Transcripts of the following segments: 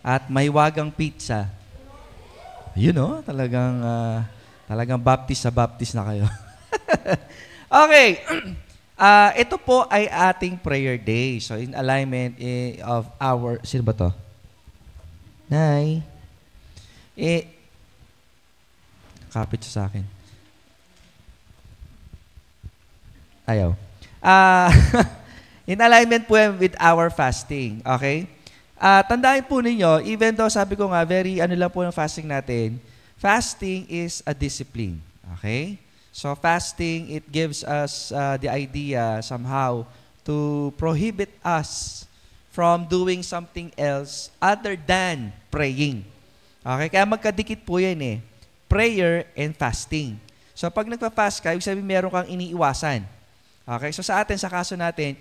at mahiwagang pizza. You know, talagang baptist na kayo. Okay. Ito po ay ating prayer day. So, in alignment of our... Sino ba to? Nay. Kapit siya sa akin. Ayaw. In alignment po with our fasting. Okay? Tandaan po ninyo, even though sabi ko nga, very lang po ng fasting natin, fasting is a discipline. Okay? So fasting, it gives us the idea somehow to prohibit us from doing something else other than praying. Okay? Kaya magkadikit po yan eh. Prayer and fasting. So pag nagpa-fast ka, ibig sabihin meron kang iniiwasan. Okay? So sa atin, sa kaso natin,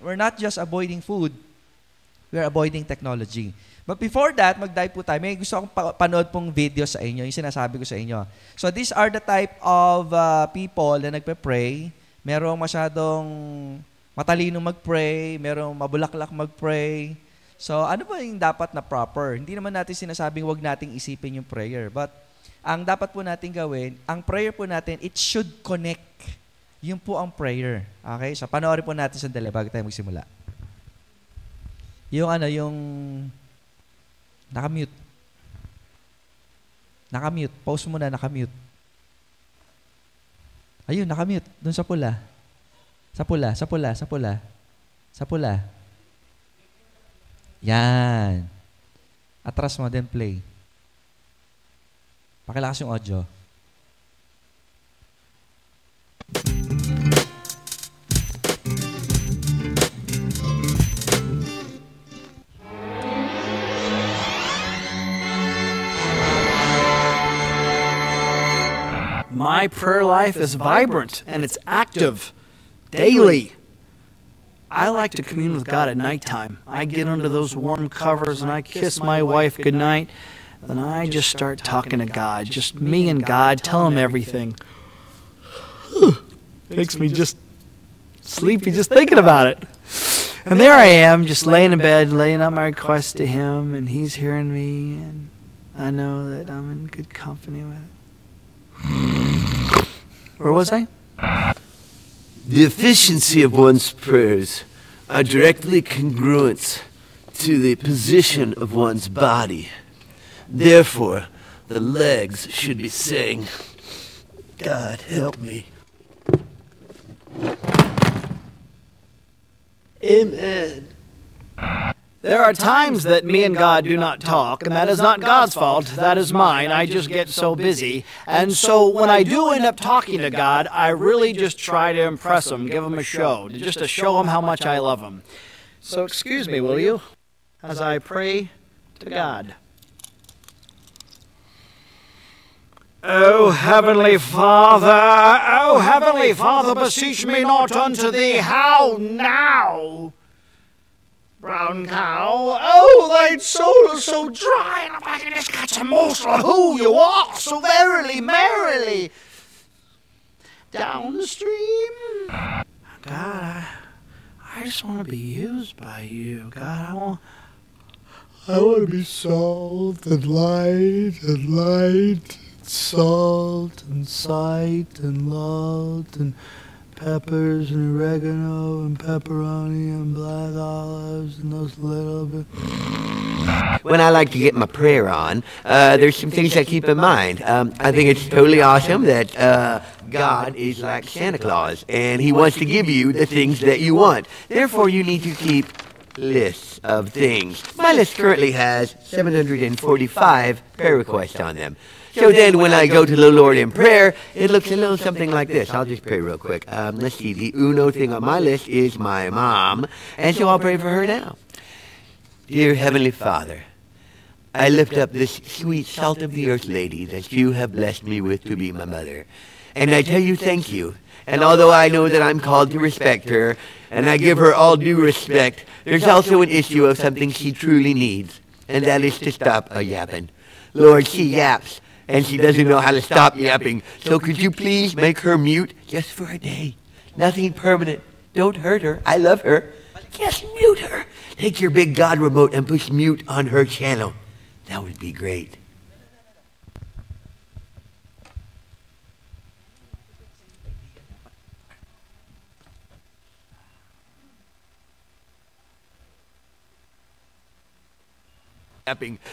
we're not just avoiding food, we're avoiding technology. But before that, mag-dive po tayo. May gusto akong panood pong video sa inyo, yung sinasabi ko sa inyo. So these are the type of people na nagpe-pray. Merong masyadong matalino mag-pray, merong mabulaklak mag-pray. So ano ba yung dapat na proper? Hindi naman natin sinasabing wag nating isipin yung prayer. But ang dapat po natin gawin, ang prayer po natin, it should connect. Yun po ang prayer. Okay? So panoorin po natin sandali bago tayo magsimula. Yung nakamute. Nakamute. Pause mo na, nakamute. Ayun, nakamute. Doon sa pula. Sa pula, sa pula, sa pula. Sa pula. Yan. Atras mo, then play. Pakilakas yung audio. My prayer life is vibrant and it's active daily. I like to commune with God at nighttime. I get under those warm covers and I kiss my wife goodnight. Then I just start talking to God, just me and God, tell Him everything. Makes me just sleepy just thinking about it. And there I am, just laying in bed, laying out my request to Him, and He's hearing me, and I know that I'm in good company with it. Where was I? The efficiency of one's prayers are directly congruent to the position of one's body. Therefore, the legs should be saying, God help me. Amen. There are times that me and God do not talk, and that is not God's fault. That is mine. I just get so busy. And so when I do end up talking to God, I really just try to impress Him, give Him a show, just to show Him how much I love Him. So excuse me, will you, as I pray to God. O Heavenly Father, beseech me not unto Thee. How now? Brown cow, oh, thy soul is so dry, and if I can just catch a morsel of who you are, so verily, merrily, down the stream. God, I just want to be used by You. God, I want to be salt and light, salt and sight and salt and peppers and oregano and pepperoni and black olives and those little bit. When I like to get my prayer on, there's some things I keep in mind. I think it's totally awesome that God is like Santa Claus, and He wants to give you the things that you want. Therefore, you need to keep lists of things. My list currently has 745 prayer requests on them. So then when I go to the Lord in prayer, it looks a little something like this. I'll just pray real quick. Let's see. The uno thing on my list is my mom, and so I'll pray for her now. Dear Heavenly Father, I lift up this sweet salt-of-the-earth lady that You have blessed me with to be my mother. And I tell You thank You. And although I know that I'm called to respect her, and I give her all due respect, there's also an issue of something she truly needs, and that is to stop yapping. Lord, she yaps, and she doesn't know how to stop yapping. So could You please make her mute just for a day? Nothing permanent. Don't hurt her. I love her. Just mute her. Take your big God remote and push mute on her channel. that would be great.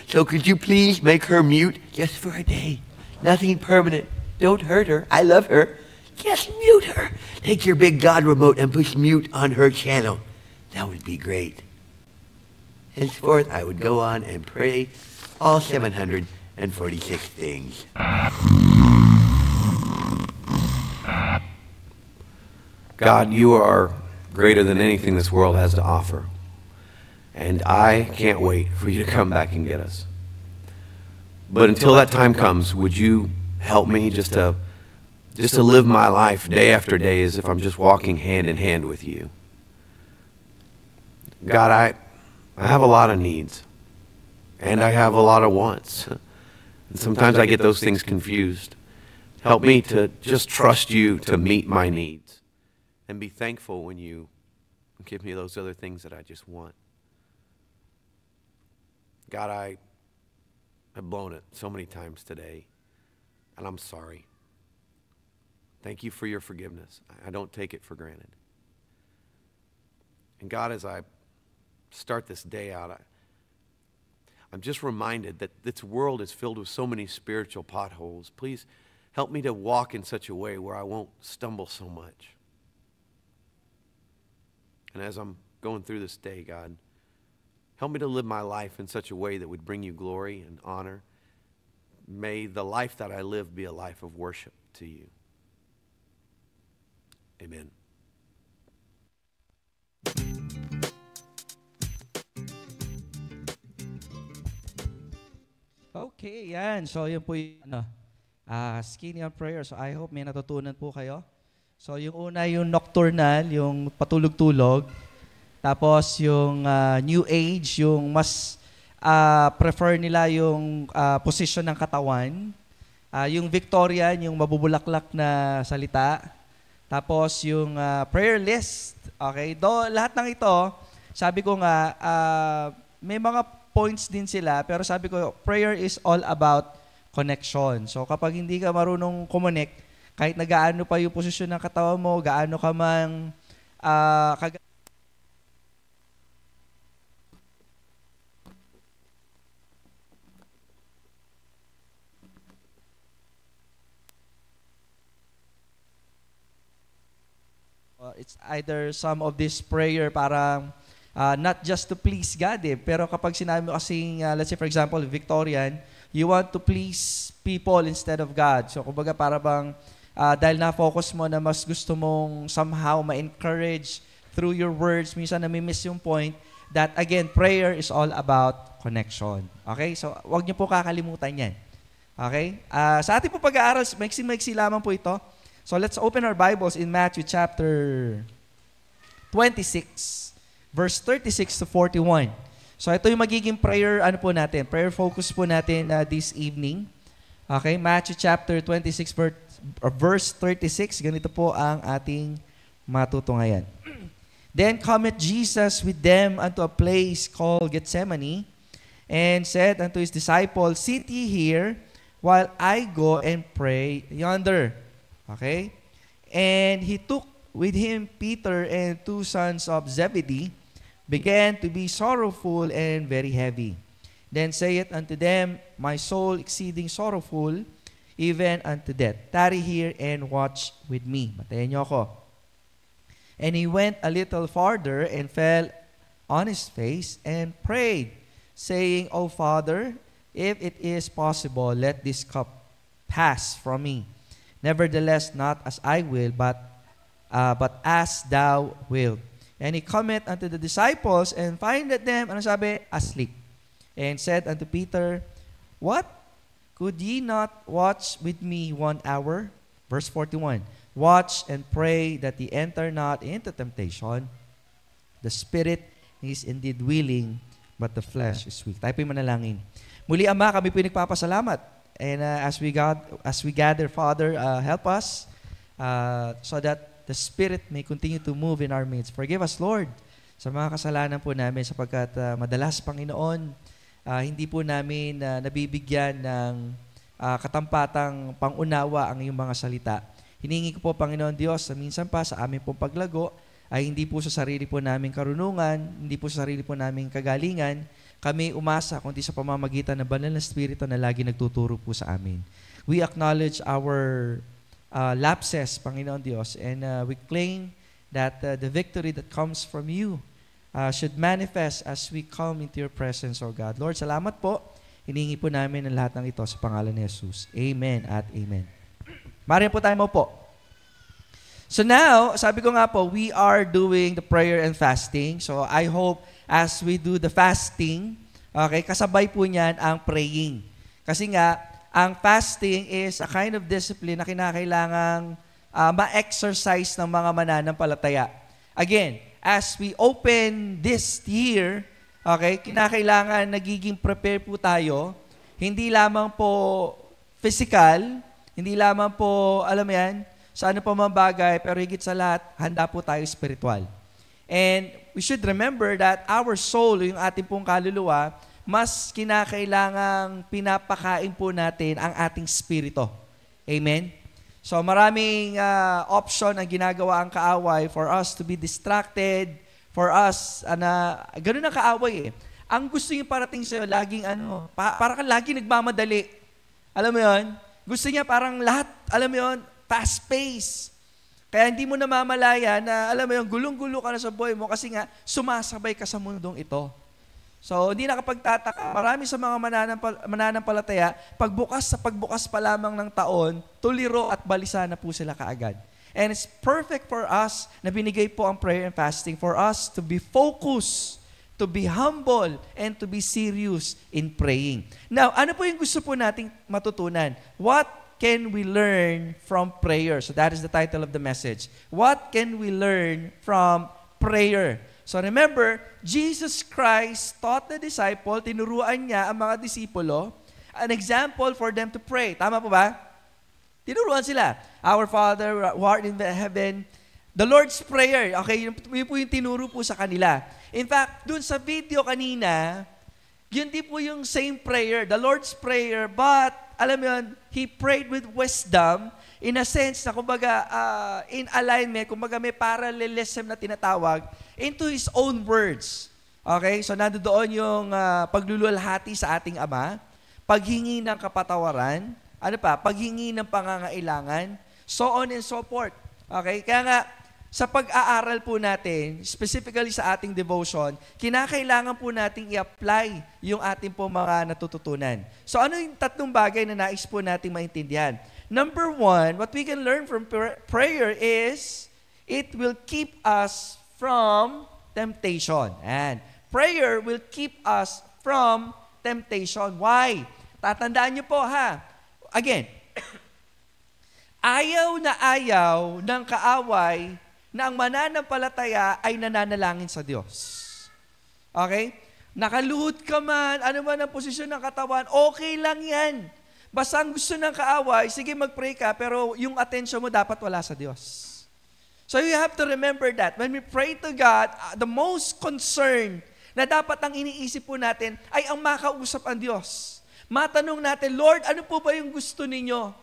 So could you please make her mute just for a day? Nothing permanent. Don't hurt her. I love her. Just mute her. Take your big God remote and push mute on her channel. That would be great. Henceforth, I would go on and pray all 746 things. God, you are greater than anything this world has to offer. And I can't wait for you to come back and get us. But until that time comes, would you help me just to live my life day after day as if I'm just walking hand in hand with you? God, I have a lot of needs. And I have a lot of wants. And sometimes I get those things confused. Help me to just trust you to meet my needs. And be thankful when you give me those other things that I just want. God, I have blown it so many times today, and I'm sorry. Thank you for your forgiveness. I don't take it for granted. And God, as I start this day out, I'm just reminded that this world is filled with so many spiritual potholes. Please help me to walk in such a way where I won't stumble so much. And as I'm going through this day, God, help me to live my life in such a way that would bring you glory and honor. May the life that I live be a life of worship to you. Amen. Okay, yan. So, yun po yung skinny on prayer. So, I hope may natutunan po kayo. So, yung una, yung nocturnal, yung patulog-tulog. Tapos yung New Age, yung mas prefer nila yung position ng katawan. Yung Victorian, yung mabubulaklak na salita. Tapos yung prayer list. Okay? Lahat ng ito, sabi ko nga, may mga points din sila, pero sabi ko, prayer is all about connection. So kapag hindi ka marunong connect, kahit na gaano pa yung posisyon ng katawan mo, gaano ka mang it's either some of this prayer parang not just to please God pero kapag sinabi mo kasing, let's say for example, Victorian, you want to please people instead of God. So kumbaga para bang dahil na-focus mo na mas gusto mong somehow ma-encourage through your words, minsan nami-miss yung point that again, prayer is all about connection. Okay? So wag niyo po kakalimutan yan. Okay? Sa ating po pag-aaral, maiksi lamang po ito. So let's open our Bibles in Matthew chapter 26, verse 36 to 41. So ito yung magiging prayer, prayer focus po natin this evening. Okay, Matthew chapter 26, verse 36, ganito po ang ating matutunghayan. Then cometh Jesus with them unto a place called Gethsemane, and said unto his disciples, Sit ye here, while I go and pray yonder. Okay? And he took with him Peter and 2 sons of Zebedee, began to be sorrowful and very heavy. Then saith unto them, My soul exceeding sorrowful, even unto death. Tarry here and watch with me. Matayin niyo ako. And he went a little farther and fell on his face and prayed, saying, O Father, if it is possible, let this cup pass from me. Nevertheless, not as I will, but as thou wilt. And he cometh unto the disciples, and findeth them, asleep. And said unto Peter, What? Could ye not watch with me 1 hour? Verse 41, Watch and pray that ye enter not into temptation. The spirit is indeed willing, but the flesh is weak. Tayo po'y manalangin. Muli, Ama, kami po'y nagpapasalamat. And as we gather, Father, help us so that the Spirit may continue to move in our midst. Forgive us, Lord, sa mga kasalanan po namin sapagkat madalas, Panginoon, hindi po namin nabibigyan ng katampatang pangunawa ang iyong mga salita. Hiningi ko po, Panginoon Diyos, na minsan pa sa aming pong paglago ay hindi po sa sarili po naming karunungan, hindi po sa sarili po naming kagalingan, kami umasa kundi sa pamamagitan ng banal na Espiritu na lagi nagtuturo po sa amin. We acknowledge our lapses, Panginoon Diyos, and we claim that the victory that comes from you should manifest as we come into your presence, O God. Lord, salamat po. Hiningi po namin ang lahat ng ito sa pangalan ni Jesus. Amen at amen. Maraming po tayo po. So now, sabi ko nga po, we are doing the prayer and fasting. So I hope as we do the fasting, okay, kasabay po niyan ang praying. Kasi nga, ang fasting is a kind of discipline na kinakailangang ma-exercise ng mga mananampalataya. Again, as we open this year, okay, kinakailangan nagiging prepare po tayo, hindi lamang po physical, hindi lamang po, alam mo yan, sa ano pa mang bagay, pero higit sa lahat, handa po tayo spiritual. And we should remember that our soul, yung ating pong kaluluwa, mas kinakailangang pinapakain po natin ang ating spirito. Amen? So maraming option ang ginagawa ang kaaway for us to be distracted, for us, ganun ang kaaway eh. Ang gusto niya parating sa'yo, laging para kang lagi nagmamadali. Alam mo yun? Gusto niya parang lahat, alam mo yun, fast pace. Kaya hindi mo namamalaya na, alam mo yung gulong-gulo ka na sa buhay mo kasi nga sumasabay ka sa mundong ito. So, hindi nakapagtataka. Marami sa mga mananampalataya, pagbukas pa lamang ng taon, tuliro at balisa na po sila kaagad. And it's perfect for us na binigay po ang prayer and fasting for us to be focused, to be humble, and to be serious in praying. Now, ano po yung gusto po nating matutunan? What can we learn from prayer? So that is the title of the message. What can we learn from prayer? So remember, Jesus Christ taught the disciple, tinuruan niya ang mga disipulo, an example for them to pray. Tama po ba? Tinuruan sila. Our Father who art in heaven, the Lord's Prayer. Okay, yun po yung tinuro po sa kanila. In fact, dun sa video kanina, yun di po yung same prayer, the Lord's Prayer, but alam mo yun, he prayed with wisdom in a sense na kumbaga in alignment, kumbaga may parallelism na tinatawag into his own words. Okay? So nandoon yung pagluluwalhati sa ating Ama, paghingi ng kapatawaran, paghingi ng pangangailangan, so on and so forth. Okay? Kaya nga, sa pag-aaral po natin, specifically sa ating devotion, kinakailangan po nating i-apply yung ating po mga natututunan. So ano yung tatlong bagay na nais po nating maintindihan? Number one, what we can learn from prayer is, it will keep us from temptation. And prayer will keep us from temptation. Why? Tatandaan niyo po ha. Again, ayaw ng kaaway na ang mananampalataya ay nananalangin sa Diyos. Okay? Nakaluhod ka man, ano man ang posisyon ng katawan, okay lang yan. Basta ang gusto ng kaaway, sige mag-pray ka, pero yung attention mo dapat wala sa Diyos. So you have to remember that. When we pray to God, the most concern na dapat ang iniisip po natin ay ang makausap ang Diyos. Matanong natin, Lord, ano po ba yung gusto ninyo?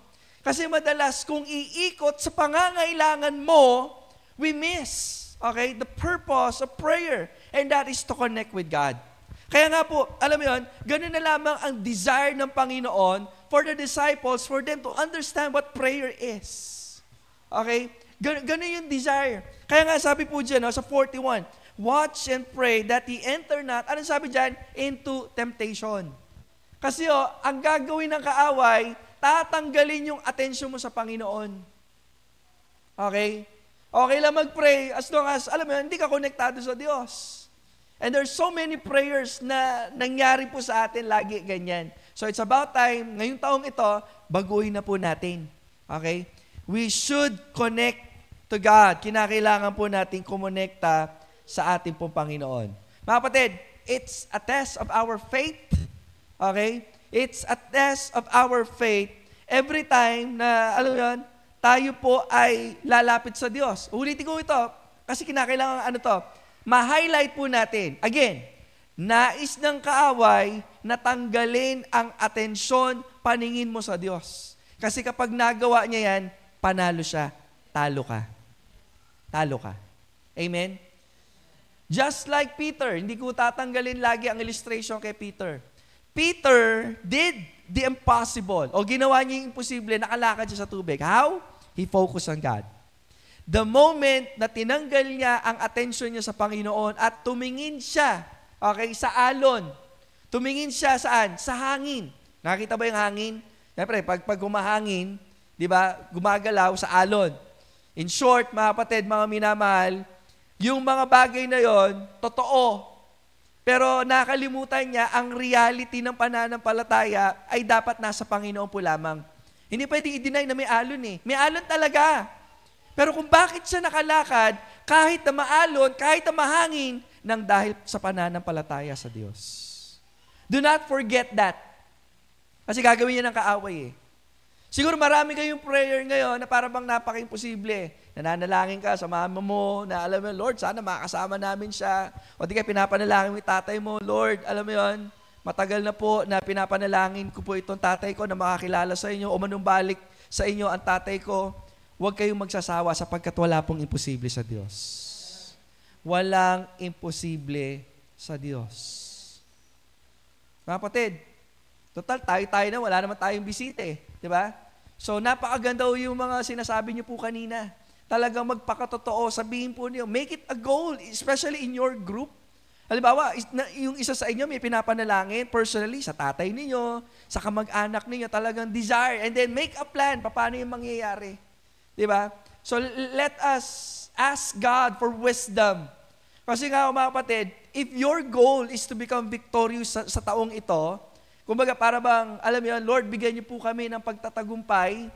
Kasi madalas, kung iikot sa pangangailangan mo, we miss, okay, the purpose of prayer, and that is to connect with God. Kaya nga po, alam mo yun, ganun na lamang ang desire ng Panginoon for the disciples, for them to understand what prayer is. Okay? Ganun yung desire. Kaya nga sabi po dyan, sa 41, watch and pray that ye enter not, anong sabi dyan? Into temptation. Kasi ang gagawin ng kaaway, tatanggalin yung atensyon mo sa Panginoon. Okay? Okay lang mag-pray as long as, alam mo, hindi ka konektado sa Diyos. And there's so many prayers na nangyari po sa atin lagi ganyan. So it's about time, ngayong taong ito, baguhin na po natin. Okay? We should connect to God. Kinakailangan po natin kumonekta sa ating pong Panginoon. Mga kapatid, it's a test of our faith. Okay? It's a test of our faith every time na, alam mo yun, tayo po ay lalapit sa Diyos. Ulitin ko ito, kasi kinakailangan ma-highlight po natin. Again, nais ng kaaway natanggalin ang atensyon, paningin mo sa Diyos. Kasi kapag nagawa niya yan, panalo siya. Talo ka. Talo ka. Amen? Just like Peter, hindi ko tatanggalin lagi ang illustration kay Peter. Peter did the impossible. O ginawa niya yung imposible, nakalakad siya sa tubig. How? He focused on God. The moment na tinanggal niya ang attention niya sa Panginoon at tumingin siya, okay, sa alon. Tumingin siya saan? Sa hangin. Nakita ba yung hangin? Siyempre, pag humahangin, di ba, gumagalaw sa alon. In short, mga kapatid, mga minamahal, yung mga bagay na yon, totoo. Pero nakalimutan niya, ang reality ng pananampalataya ay dapat nasa Panginoon po lamang. Hindi pwedeng i-deny na may alon eh. May alon talaga. Pero kung bakit siya nakalakad, kahit na maalon, kahit na mahangin, nang dahil sa pananampalataya sa Diyos. Do not forget that. Kasi gagawin niya ng kaaway eh. Siguro marami kayong prayer ngayon na parang bang napaka-imposible. Nananalangin ka sa mama mo na alam mo, Lord, sana makasama namin siya. O di kaya pinapanalangin mo yung tatay mo, Lord, alam mo yun, matagal na po na pinapanalangin ko po itong tatay ko na makakilala sa inyo o manumbalik sa inyo ang tatay ko. Huwag kayong magsasawa sapagkat wala pong imposible sa Diyos. Walang imposible sa Diyos. Mga kapatid, total, tayo na, wala naman tayong bisita eh. Diba? So, napakaganda yung mga sinasabi niyo po kanina. Talagang magpakatotoo, sabihin po niyo, make it a goal, especially in your group. Halimbawa, yung isa sa inyo may pinapanalangin, personally, sa tatay niyo, sa kamag-anak niyo, talagang desire. And then, make a plan, paano yung mangyayari. Diba? So, let us ask God for wisdom. Kasi nga, mga kapatid, if your goal is to become victorious sa taong ito, kumbaga, para bang, alam mo yun, Lord, bigyan niyo po kami ng pagtatagumpay.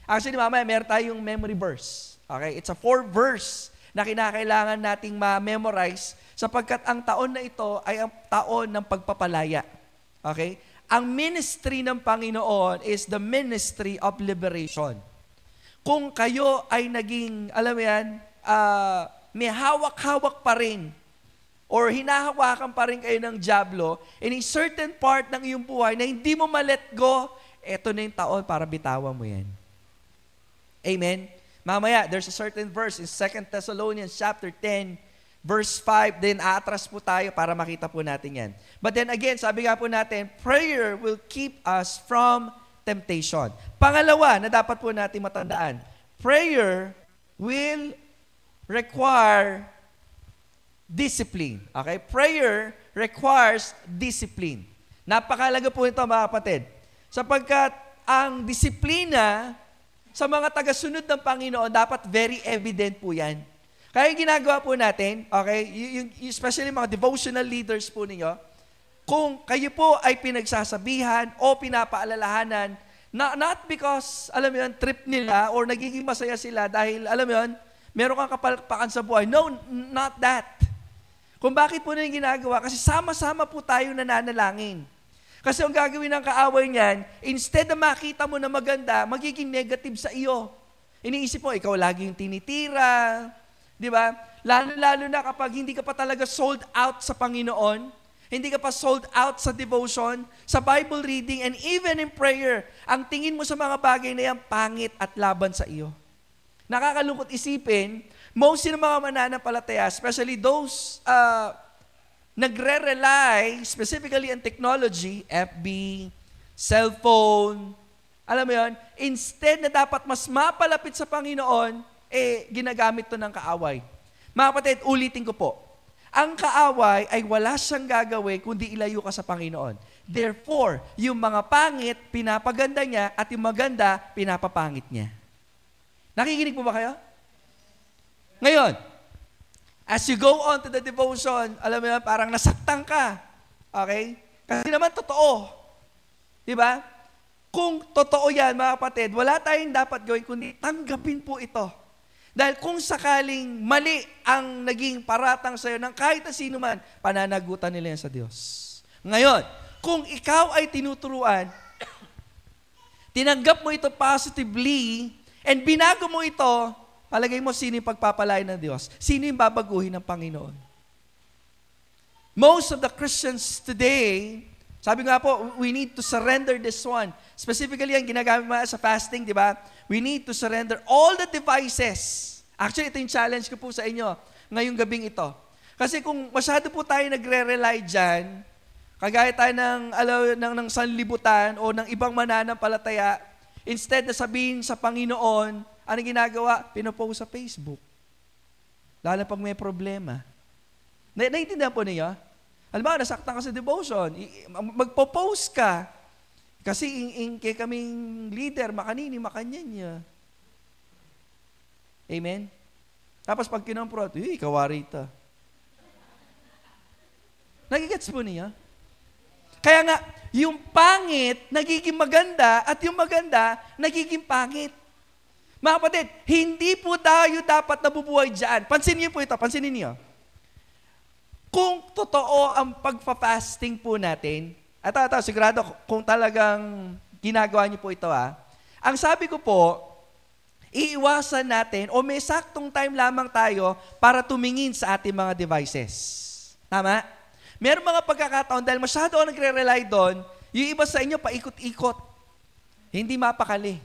Actually, mamaya, meron tayong memory verse. Okay? It's a 4-verse na kinakailangan nating ma-memorize sapagkat ang taon na ito ay ang taon ng pagpapalaya. Okay? Ang ministry ng Panginoon is the ministry of liberation. Kung kayo ay naging, alam mo yan, may hawak-hawak pa rin or hinahawakan pa rin kayo ng dyablo in a certain part ng iyong buhay na hindi mo ma-let go, eto na yung taon para bitawan mo yan. Amen? Mamaya, there's a certain verse in 2 Thessalonians chapter 10, verse 5, then aatras po tayo para makita po natin yan. But then again, sabi nga po natin, prayer will keep us from temptation. Pangalawa na dapat po natin matandaan, prayer will require discipline. Okay? Prayer requires discipline. Napakalaga po ito, mga kapatid. Sapagkat ang disiplina sa mga tagasunod ng Panginoon, dapat very evident po yan. Kaya ginagawa po natin, okay, especially mga devotional leaders po ninyo, kung kayo po ay pinagsasabihan o pinapaalalahanan, not because, alam mo yun, trip nila or nagiging masaya sila dahil, alam mo yun, meron kang kapalpakan sa buhay. No, not that. Kung bakit po nila ginagawa? Kasi sama-sama po tayong nananalangin. Kasi ang gagawin ng kaaway niyan, instead na makita mo na maganda, magiging negative sa iyo. Iniisip mo, ikaw lagi yung tinitira, di ba? Lalo-lalo na kapag hindi ka pa talaga sold out sa Panginoon, hindi ka pa sold out sa devotion, sa Bible reading, and even in prayer, ang tingin mo sa mga bagay na yan, pangit at laban sa iyo. Nakakalungkot isipin, most ng mga mananampalataya, especially those nagre-rely specifically on technology, FB, cellphone, alam mo yun, instead na dapat mas mapalapit sa Panginoon, ginagamit to ng kaaway. Mga kapatid, ulitin ko po, ang kaaway ay wala siyang gagawin kundi ilayo ka sa Panginoon. Therefore, yung mga pangit, pinapaganda niya at yung maganda, pinapapangit niya. Nakikinig po ba kayo? Ngayon, as you go on to the devotion, alam mo yan, parang nasaktan ka. Okay? Kasi naman totoo. Diba? Kung totoo yan, mga kapatid, wala tayong dapat gawin kundi tanggapin po ito. Dahil kung sakaling mali ang naging paratang sa'yo ng kahit na sino man, pananagutan nila yan sa Diyos. Ngayon, kung ikaw ay tinuturuan, tinanggap mo ito positively, and binago mo ito, palagay mo sino yung pagpapalain ng Diyos? Sino yung babaguhin ng Panginoon? Most of the Christians today Sabi nga po, we need to surrender this one. Specifically, ang ginagamit mo sa fasting, di ba? We need to surrender all the devices. Actually, ito yung challenge ko po sa inyo ngayong gabing ito. Kasi kung masyado po tayo nagre-rely dyan, kagaya tayo ng sanlibutan o ng ibang mananampalataya, instead na sabihin sa Panginoon, ano ginagawa? Pinopost sa Facebook. Lalo pag may problema. Naiintindihan po niyo? Alam mo, nasaktan ka sa devotion. Magpo-post ka. Kasi kay kaming leader, makanini, makanyan niya. Amen? Tapos pag kinomprot, kawari ito. Nagigets po niya? Kaya nga, yung pangit, nagiging maganda, at yung maganda, nagiging pangit. Mga kapatid, hindi po tayo dapat nabubuhay dyan. Pansinin niyo po ito, pansinin niyo. Kung totoo ang pagpa-fasting po natin, ito, sigurado kung talagang ginagawa niyo po ito, ang sabi ko po, iiwasan natin o may saktong time lamang tayo para tumingin sa ating mga devices. Tama? Meron mga pagkakataon dahil masyado ako nagre-rely doon, yung iba sa inyo paikot-ikot. Hindi mapakali.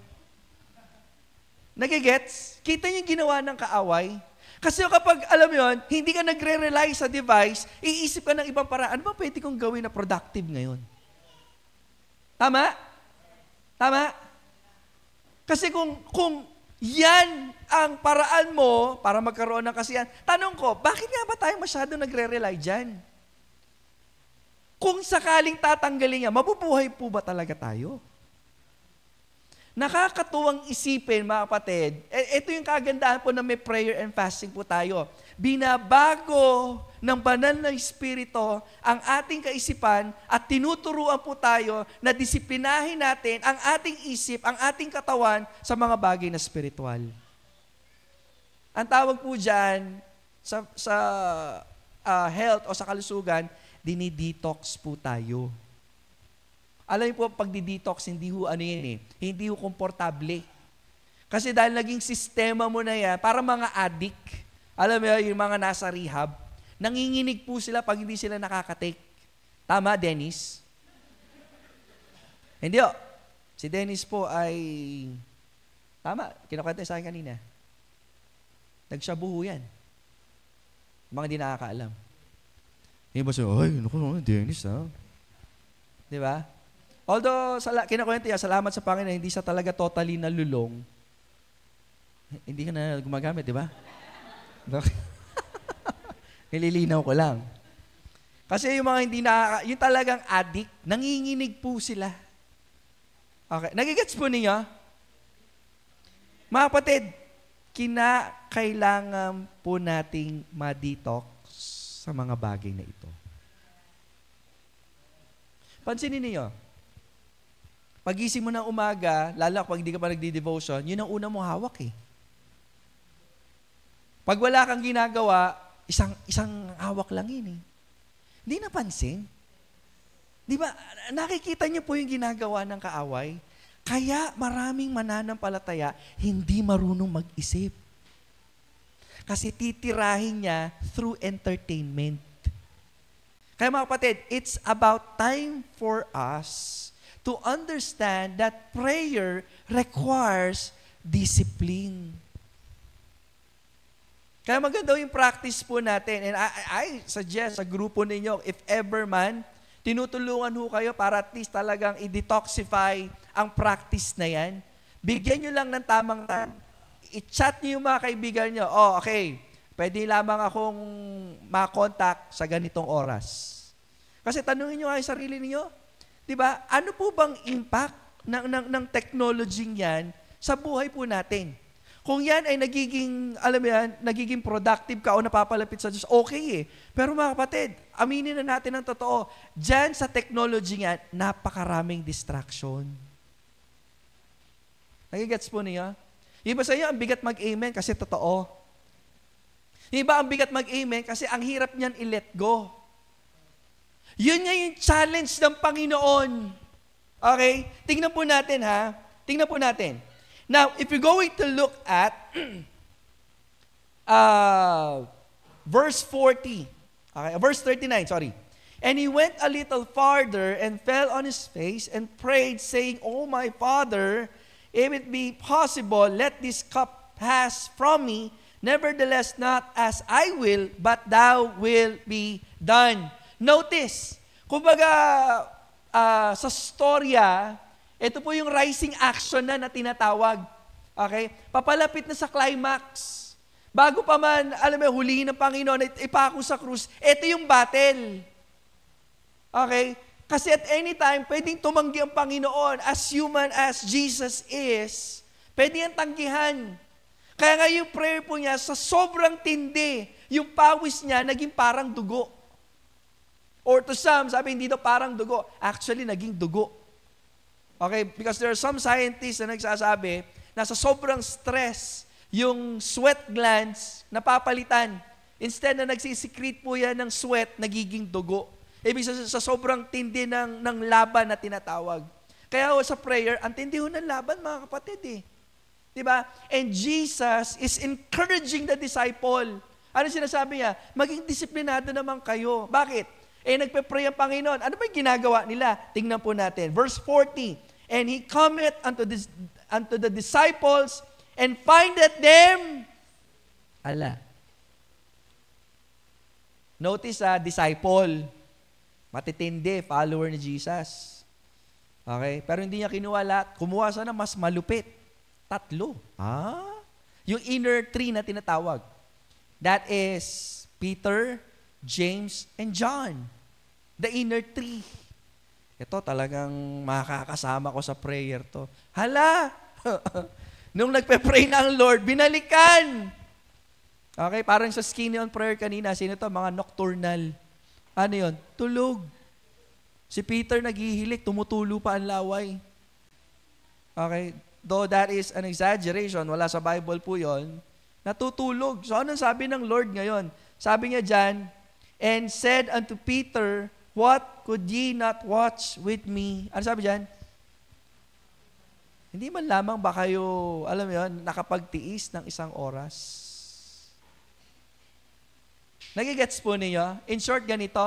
Nagigets? Kita niyo yung ginawa ng kaaway? Kasi kapag, alam mo yun, hindi ka nagre-rely sa device, iisip ka ng ibang paraan, ano ba pwede kong gawin na productive ngayon? Tama? Tama? Kasi kung yan ang paraan mo para magkaroon ng kasiyahan, tanong ko, bakit nga ba tayo masyado nagre-rely dyan? Kung sakaling tatanggalin niya, mabubuhay po ba talaga tayo? Nakakatuwang isipin, mga kapatid, ito yung kagandahan po na may prayer and fasting po tayo. Binabago ng banal na Espiritu ang ating kaisipan at tinuturuan po tayo na disiplinahin natin ang ating isip, ang ating katawan sa mga bagay na spiritual. Ang tawag po dyan sa health o sa kalusugan, dinidetox po tayo. Alam niyo po, pag di-detox, hindi ho hindi ho komportable. Kasi dahil naging sistema mo na yan, para mga addict, alam mo yung mga nasa rehab, nanginginig po sila pag hindi sila nakakatake. Tama, Dennis? Hindi o. Si Dennis po ay, tama, kinukwento sa akin kanina. Nagshabuho yan. Mga hindi nakakaalam. Hindi ba siya, ay, naku, Dennis ha? Di ba? Although, kinakwento niya, salamat sa Panginoon, hindi siya talaga totally nalulong. Hindi ka na gumagamit, di ba? Nililinaw ko lang. Kasi yung mga hindi yung talagang addict, nanginginig po sila. Okay, nagigets po niyo? Mga kapatid, kinakailangan po nating ma-detox sa mga bagay na ito. Pansinin niyo, pagising mo ng umaga, lalo kapag hindi ka pa nagdi-devotion, yun ang una mong hawak eh. Pag wala kang ginagawa, isang hawak lang yun eh. Hindi napansin. Di ba, nakikita niyo po yung ginagawa ng kaaway? Kaya maraming mananampalataya hindi marunong mag-isip. Kasi titirahin niya through entertainment. Kaya mga kapatid, it's about time for us to understand that prayer requires discipline. Kaya maganda yung practice po natin. And I suggest sa grupo ninyo, if ever man, tinutulungan ho kayo para at least talagang i-detoxify ang practice na yan. Bigyan nyo lang ng tamang time. I-chat nyo yung mga kaibigan nyo. Oh, okay, pwede lamang akong makontak sa ganitong oras. Kasi tanungin nyo nga yung sarili niyo, diba, ano po bang impact ng technology yan sa buhay po natin? Kung yan ay nagiging, alam mo yan, nagiging productive ka o napapalapit sa Diyos, okay eh. Pero mga kapatid, aminin na natin ang totoo, dyan sa technology yan, napakaraming distraction. Nagigets po niya? Iba sa iyo, ang bigat mag-amen kasi totoo. Iba ang bigat mag-amen kasi ang hirap niyan i-let go. Yun nga yung challenge ng Panginoon. Okay? Tingnan po natin ha. Tingnan po natin. Now, if you're going to look at verse 40, okay, verse 39, sorry. And he went a little farther and fell on his face and prayed, saying, O my Father, if it be possible, let this cup pass from me. Nevertheless, not as I will, but thou will be done. Notice, kumbaga sa storya, ito po yung rising action na tinatawag. Okay? Papalapit na sa climax. Bago pa man, alam mo, hulihin ng Panginoon, ipako sa krus, ito yung battle. Okay? Kasi at any time, pwedeng tumanggi ang Panginoon. As human as Jesus is, pwede yan tanggihan. Kaya nga yung prayer po niya, sa sobrang tindi, yung pawis niya naging parang dugo. Or to some, sabi hindi daw parang dugo. Actually, naging dugo. Okay? Because there are some scientists na nagsasabi na sa sobrang stress, yung sweat glands napapalitan. Instead na nagsisecrete po yan ng sweat, nagiging dugo. Ibig sa sobrang tindi ng laban na tinatawag. Kaya sa prayer, ang tindi ho ng laban, mga kapatid eh. Diba? And Jesus is encouraging the disciple. Ano sinasabi niya? Maging disiplinado naman kayo. Bakit? Nagpe-pray ang Panginoon. Ano ba yung ginagawa nila? Tingnan po natin. Verse 40. And he cometh unto the disciples and findeth them. Ala. Notice disciple. Matitindi, follower ni Jesus. Okay? Pero hindi niya kinuha lahat. Kumuha sana mas malupit. 3. Yung inner 3 na tinatawag. That is Peter, James, and John. The inner 3. Ito talagang makakasama ko sa prayer to. Hala! Nung nagpe-pray na ang Lord, binalikan! Okay, parang sa skinny on prayer kanina, sino to? Mga nocturnal. Ano yun? Tulog. Si Peter naghihilik, tumutulo pa ang laway. Okay, though that is an exaggeration, wala sa Bible po yon, natutulog. So anong sabi ng Lord ngayon? Sabi niya dyan, and said unto Peter, what could ye not watch with me? Ano sabi dyan? Hindi man lamang ba kayo, alam mo yun, nakapagtiis ng 1 oras? Nagigets po ninyo? In short, ganito,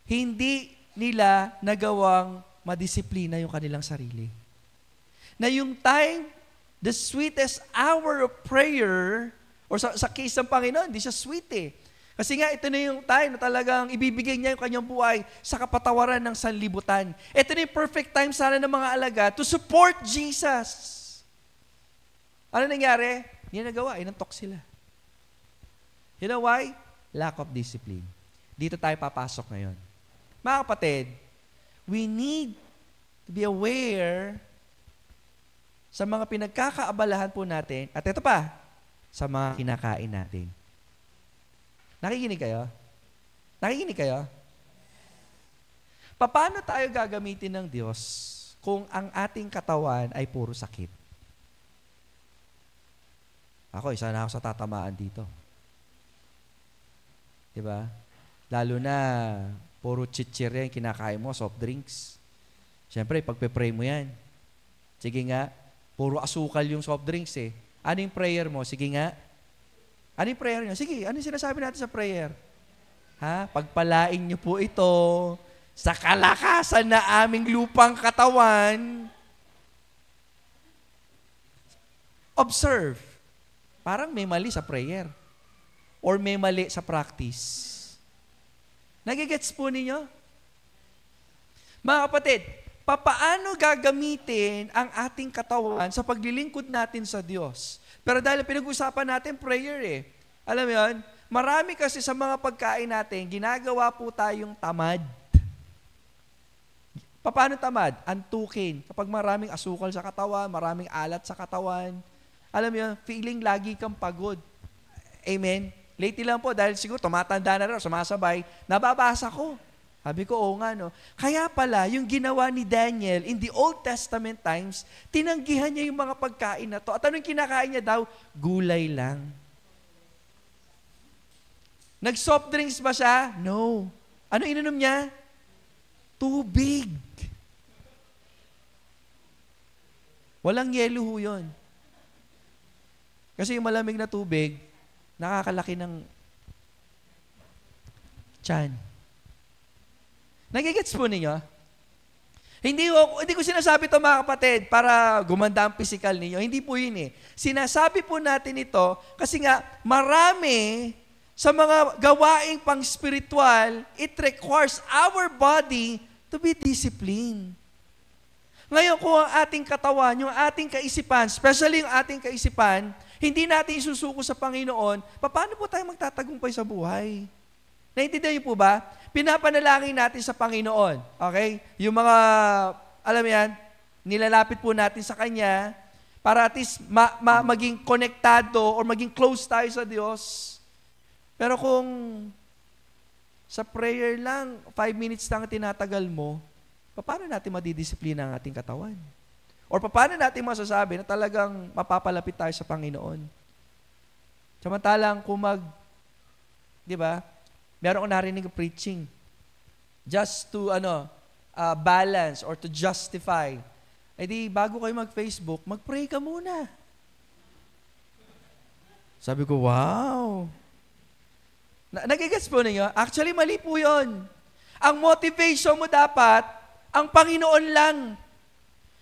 hindi nila nagawang madisiplina yung kanilang sarili. Na yung time, the sweetest hour of prayer, or sa case ng Panginoon, hindi siya sweet eh. Kasi nga, ito na yung time na talagang ibibigay niya yung kanyang buhay sa kapatawaran ng sanlibutan. Ito na yung perfect time sana ng mga alagad to support Jesus. Ano nangyari? Hindi nagawa, inantok sila. You know why? Lack of discipline. Dito tayo papasok ngayon. Mga kapatid, we need to be aware sa mga pinagkakaabalahan po natin, at ito pa, sa mga kinakain natin. Nakikinig kayo? Nakikinig kayo? Paano tayo gagamitin ng Diyos kung ang ating katawan ay puro sakit? Ako, isa na ako sa tatamaan dito. Diba? Lalo na, puro chichir yan, kinakain mo, soft drinks. Siyempre, pagpe-pray mo yan. Sige nga, puro asukal yung soft drinks eh. Ano yung prayer mo? Sige nga. Ano yung prayer nyo? Sige, ano yung sinasabi natin sa prayer? Pagpalain nyo po ito sa kalakasan na aming lupang katawan. Observe. Parang may mali sa prayer. Or may mali sa practice. Nagigets po ninyo? Mga kapatid, papaano gagamitin ang ating katawan sa paglilingkod natin sa Diyos? Pero dahil pinag-usapan natin prayer eh. Alam mo yun? Marami kasi sa mga pagkain natin, ginagawa po tayong tamad. Paano tamad? Antukin. Kapag maraming asukal sa katawan, maraming alat sa katawan, alam mo yun, feeling lagi kang pagod. Amen? Lately lang po, dahil siguro tumatanda na rin, sumasabay, nababasa ko. Sabi ko, oo nga, no? Kaya pala, yung ginawa ni Daniel in the Old Testament times, tinanggihan niya yung mga pagkain na to. At anong kinakain niya daw? Gulay lang. Nag-soft drinks ba siya? No. Ano ininom niya? Tubig. Walang yelo ho yun. Kasi yung malamig na tubig, nakakalaki ng tiyan. Nagigets po ninyo? Hindi ko sinasabi ito mga kapatid para gumanda ang physical ninyo. Hindi po yun eh. Sinasabi po natin ito kasi nga marami sa mga gawaing pang-spiritual, it requires our body to be disciplined. Ngayon kung ang ating katawan, yung ating kaisipan, especially yung ating kaisipan, hindi natin isusuko sa Panginoon, paano po tayo magtatagumpay sa buhay? Naintindihan niyo po ba? Pinapanalangin natin sa Panginoon. Okay? Yung mga, alam mo yan, nilalapit po natin sa Kanya para at least maging konektado or maging close tayo sa Diyos. Pero kung sa prayer lang, 5 minutes lang tinatagal mo, paano natin madidisiplina ang ating katawan? Or paano natin masasabi na talagang mapapalapit tayo sa Panginoon? Samantalang kung di ba, meron ko narinig preaching just to balance or to justify. Eh di, bago kayo mag-Facebook, mag-pray ka muna. Sabi ko, wow. Nagigets po ninyo? Actually, mali po yun. Ang motivation mo dapat, ang Panginoon lang.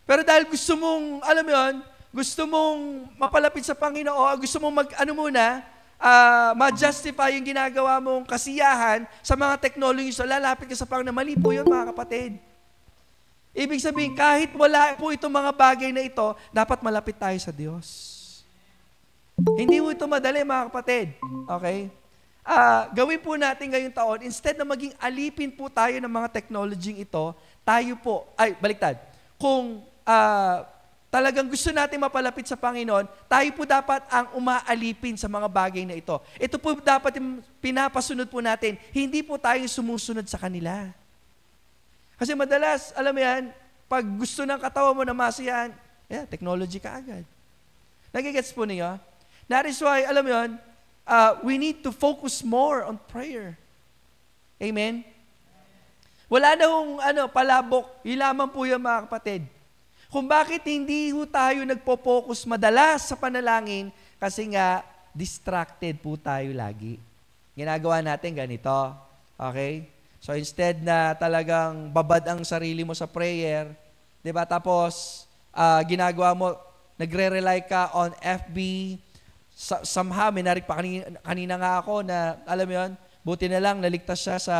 Pero dahil gusto mong, alam mo yun, gusto mong mapalapit sa Panginoon, gusto mong ma-justify yung ginagawa mong kasiyahan sa mga technology, so lalapit ka sa Panginoon. Mali po yun, mga kapatid. Ibig sabihin, kahit wala po itong mga bagay na ito, dapat malapit tayo sa Diyos. Hindi po ito madali, mga kapatid. Okay? Gawin po natin ngayong taon, instead na maging alipin po tayo ng mga technology ito, tayo po, baliktad, kung talagang gusto natin mapalapit sa Panginoon, tayo po dapat ang umaalipin sa mga bagay na ito. Ito po dapat yung pinapasunod po natin, hindi po tayo sumusunod sa kanila. Kasi madalas, alam mo yan, pag gusto ng katawan mo na masiyahan, technology ka agad. Nagigets po niyo? That is why, alam mo yun, we need to focus more on prayer. Amen? Wala na hong palabok. Yun lamang po yung mga kapatid. Kung bakit hindi ho tayo nagpo-focus madalas sa panalangin, kasi nga, distracted po tayo lagi. Ginagawa natin ganito. Okay? So instead na talagang babad ang sarili mo sa prayer, di ba? Tapos, ginagawa mo, nagre-rely ka on FB, somehow, may narik pa kanina nga ako na, alam mo yun, buti na lang, naligtas siya sa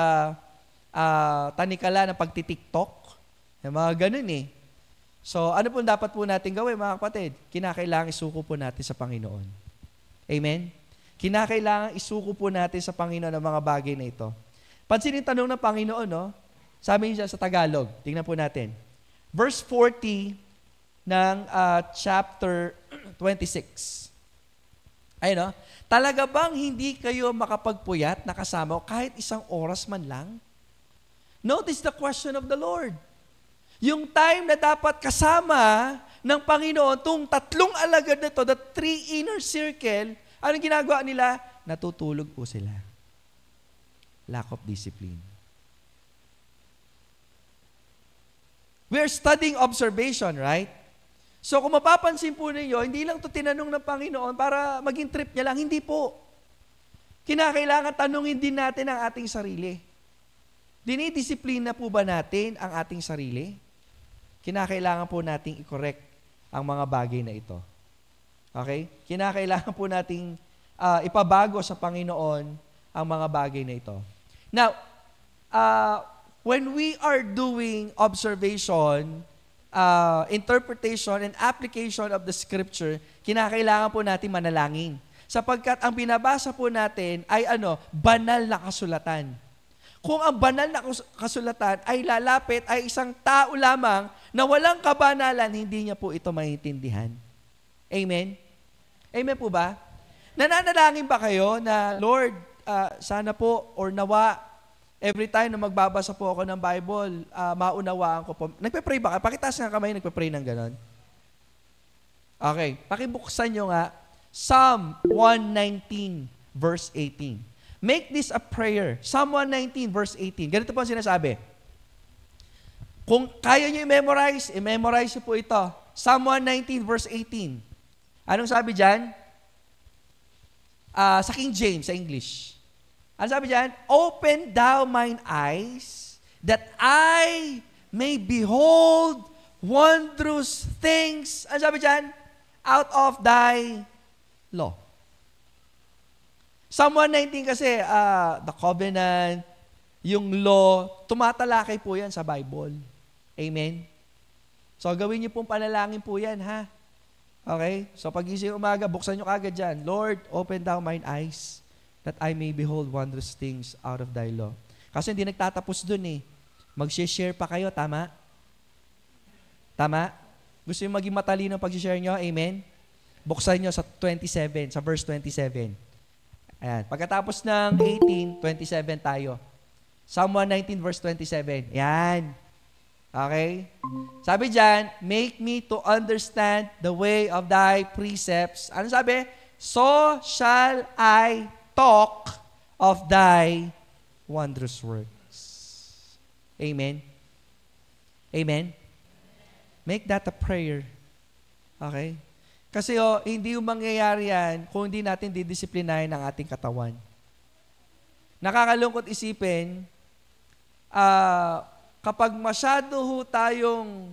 tanikala ng pagtitiktok. Yung mga ganun eh. So, ano po dapat po natin gawin, mga kapatid? Kinakailangan isuko po natin sa Panginoon. Amen? Kinakailangan isuko po natin sa Panginoon ang mga bagay na ito. Pansinin yung tanong ng Panginoon, no? Sabi niya sa Tagalog. Tingnan po natin. Verse 40 ng chapter 26. Ayun, no? Talaga bang hindi kayo makapagpuyat na kasama o kahit isang oras man lang? Notice the question of the Lord. Yung time na dapat kasama ng Panginoon, itong tatlong alagad na to, the 3 inner circle, anong ginagawa nila? Natutulog po sila. Lack of discipline. We're studying observation, right? So kung mapapansin po ninyo, hindi lang ito tinanong ng Panginoon para maging trip niya lang. Hindi po. Kinakailangan tanungin din natin ang ating sarili. Dinidisiplina po ba natin ang ating sarili? Kinakailangan po nating i-correct ang mga bagay na ito. Okay? Kinakailangan po nating ipabago sa Panginoon ang mga bagay na ito. Now, when we are doing observation, interpretation, and application of the Scripture, kinakailangan po natin manalangin. Sapagkat ang binabasa po natin ay banal na kasulatan. Kung ang banal na kasulatan ay lalapit ay isang tao lamang na walang kabanalan, hindi niya po ito maintindihan. Amen? Amen po ba? Nananalangin ba kayo na, Lord, sana po, or nawa, every time na magbabasa po ako ng Bible, maunawaan ko po. Nagpe-pray ba kayo? Pakitaas nga kamay, nagpe-pray ng ganon. Okay, pakibuksan nyo nga, Psalm 119, verse 18. Make this a prayer. Psalm 119, verse 18. Ganito po ang sinasabi. Kung kaya nyo i-memorize nyo po ito. Psalm 119, verse 18. Anong sabi dyan? Sa King James, sa English. Ano sabi dyan? Open thou mine eyes, that I may behold wondrous things, ano sabi dyan? Out of thy law. Psalm 119 kasi, the covenant, yung law, tumatalakay po yan sa Bible. Amen? So, gawin niyo pong panalangin po yan, ha? Okay? So, pag-ising umaga, buksan niyo kagad dyan. Lord, open thou mine eyes that I may behold wondrous things out of thy law. Kasi hindi nagtatapos dun eh. Mag-share pa kayo, tama? Tama? Gusto niyo maging matalino pag-share niyo? Amen? Buksan niyo sa 27, sa verse 27. Ayan. Pagkatapos ng 18, 27 tayo. Psalm 119 verse 27. Yan. Okay? Sabi dyan, make me to understand the way of thy precepts. Ano sabi? So shall I talk of thy wondrous works. Amen? Amen? Make that a prayer. Okay? Kasi hindi yung mangyayari yan kung hindi natin didisiplinahin ang ating katawan. Nakakalungkot isipin, kapag masyado tayong